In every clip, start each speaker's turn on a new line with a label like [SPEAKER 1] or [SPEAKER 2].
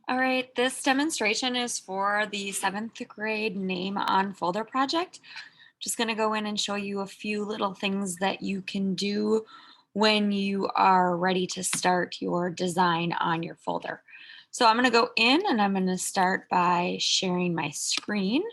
[SPEAKER 1] All right, this demonstration is for the seventh grade Name on Folder project. Just going to go in and show you a few little things that you can do when you are ready to start your design on your folder. So I'm going to go in and I'm going to start by sharing my screen.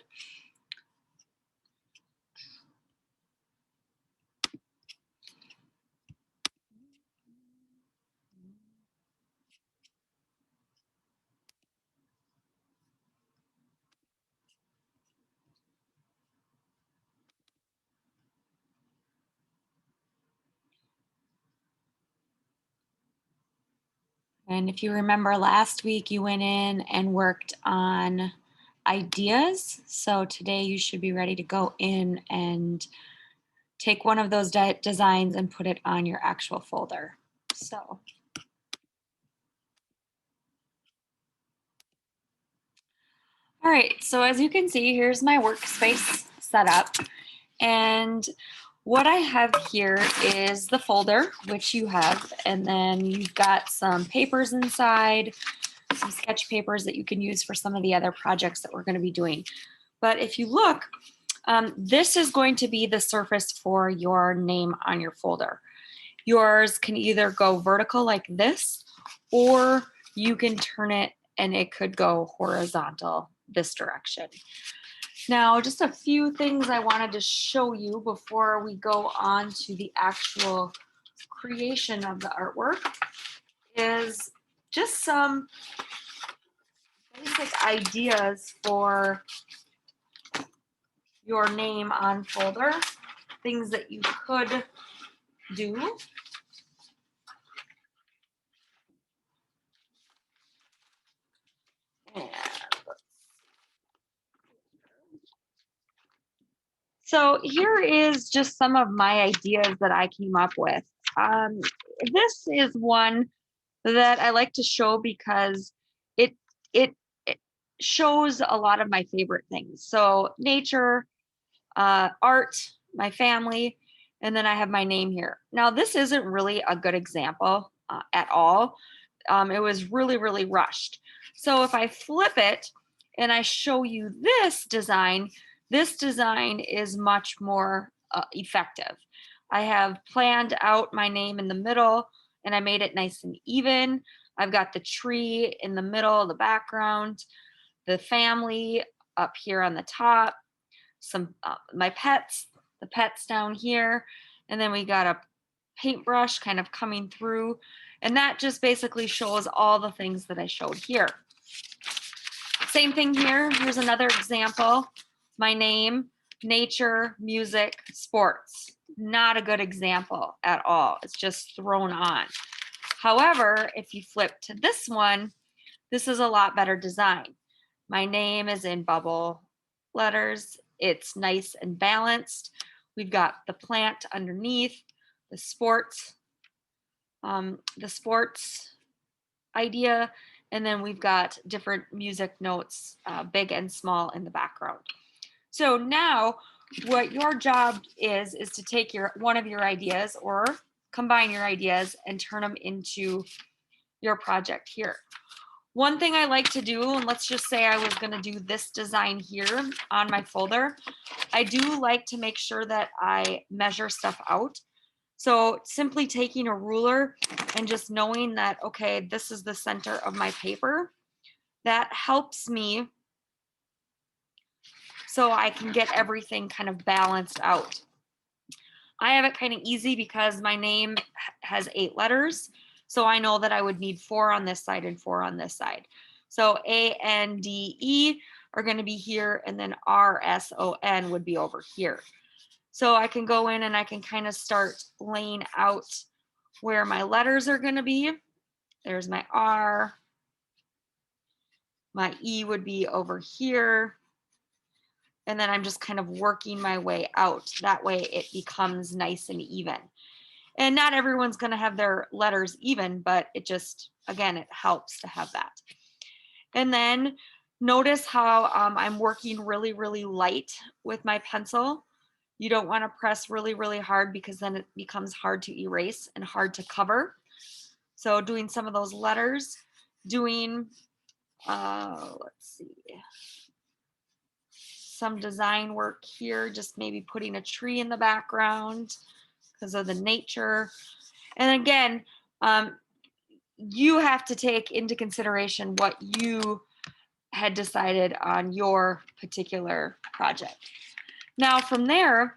[SPEAKER 1] And if you remember last week, you went in and worked on ideas. So today you should be ready to go in and take one of those designs and put it on your actual folder. So, all right, so as you can see, here's my workspace setup. And what I have here is the folder, which you have, and then you've got some papers inside, some sketch papers that you can use for some of the other projects that we're going to be doing. But if you look, this is going to be the surface for your name on your folder. Yours can either go vertical like this, or you can turn it and it could go horizontal this direction. Now, just a few things I wanted to show you before we go on to the actual creation of the artwork is just some basic ideas for your name on folder, things that you could do. And so here is just some of my ideas that I came up with. Um, this is one that I like to show because it it shows a lot of my favorite things. So nature, art, my family, and then I have my name here. Now this isn't really a good example at all. It was really rushed. So if I flip it and I show you this design is much more effective. I have planned out my name in the middle and I made it nice and even. I've got the tree in the middle, the background, the family up here on the top, some my pets, the pets down here, and then we got a paintbrush kind of coming through, and that just basically shows all the things that I showed here. Same thing here. Here's another example. My name, nature, music, sports. Not a good example at all. It's just thrown on. However, if you flip to this one, this is a lot better design. My name is in bubble letters. It's nice and balanced. We've got the plant underneath, the sports idea, and then we've got different music notes, big and small, in the background. So now what your job is to take one of your ideas or combine your ideas and turn them into your project here. One thing I like to do, and let's just say I was going to do this design here on my folder, I do like to make sure that I measure stuff out. So simply taking a ruler and just knowing that, okay, this is the center of my paper, that helps me so I can get everything kind of balanced out. I have it kind of easy because my name has 8 letters. So I know that I would need 4 on this side and 4 on this side. So A, N, D, E are going to be here, and then R, S, O, N would be over here. So I can go in and I can kind of start laying out where my letters are going to be. There's my R. My E would be over here. And then I'm just kind of working my way out. That way it becomes nice and even. And not everyone's going to have their letters even, but it just, again, it helps to have that. And then notice how I'm working really light with my pencil. You don't want to press really hard because then it becomes hard to erase and hard to cover. So doing some of those letters, doing Let's see. Some design work here, just maybe putting a tree in the background because of the nature. And again, you have to take into consideration what you had decided on your particular project. Now from there,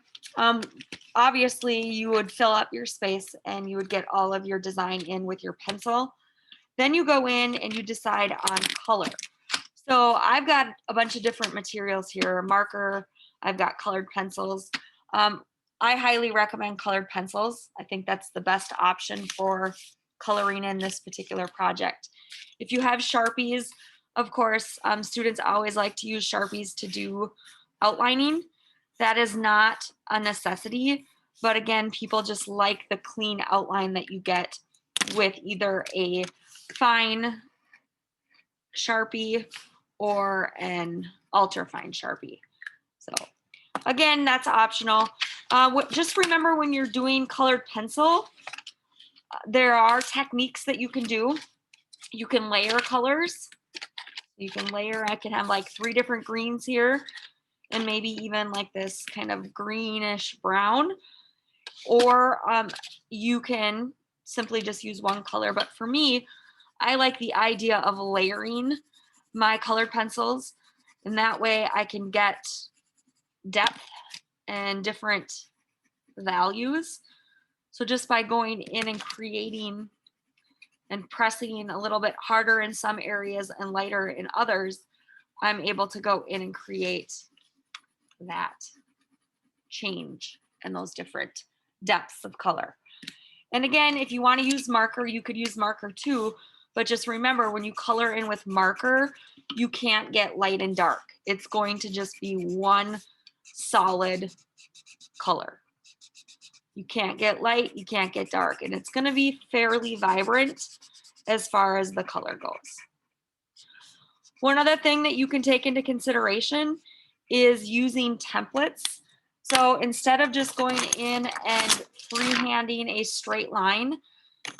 [SPEAKER 1] obviously you would fill up your space and you would get all of your design in with your pencil. Then you go in and you decide on color. So I've got a bunch of different materials here, a marker, I've got colored pencils. I highly recommend colored pencils. I think that's the best option for coloring in this particular project. If you have Sharpies, of course, students always like to use Sharpies to do outlining. That is not a necessity, but again, people just like the clean outline that you get with either a fine Sharpie or an ultra fine Sharpie. So again, that's optional. Just remember when you're doing colored pencil, there are techniques that you can do. You can layer colors. You can layer, I can have like 3 different greens here and maybe even like this kind of greenish brown. Or you can simply just use one color. But for me, I like the idea of layering my colored pencils, and that way I can get depth and different values. So just by going in and creating and pressing a little bit harder in some areas and lighter in others, I'm able to go in and create that change and those different depths of color. And again, if you want to use marker, you could use marker too, but just remember when you color in with marker, you can't get light and dark. It's going to just be one solid color. You can't get light, you can't get dark, and it's going to be fairly vibrant as far as the color goes. One other thing that you can take into consideration is using templates. So instead of just going in and freehanding a straight line,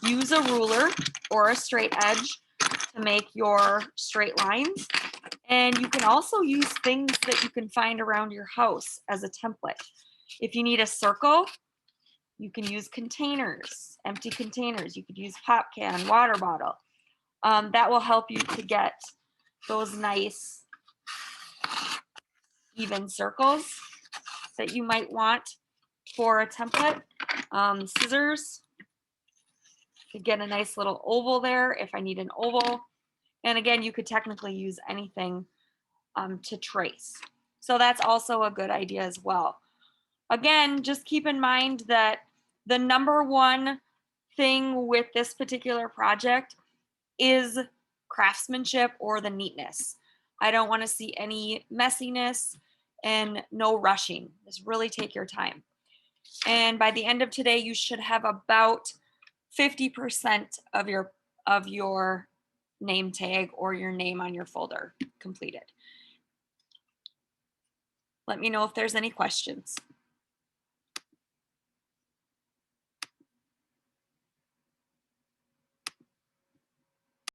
[SPEAKER 1] use a ruler or a straight edge to make your straight lines. And you can also use things that you can find around your house as a template. If you need a circle, you can use containers, empty containers. You could use pop can, water bottle. That will help you to get those nice even circles that you might want for a template. Scissors to get a nice little oval there if I need an oval. And again, you could technically use anything to trace. So that's also a good idea as well. Again, just keep in mind that the number one thing with this particular project is craftsmanship or the neatness. I don't want to see any messiness and no rushing. Just really take your time. And by the end of today, you should have about 50% of your name tag or your name on your folder completed. Let me know if there's any questions.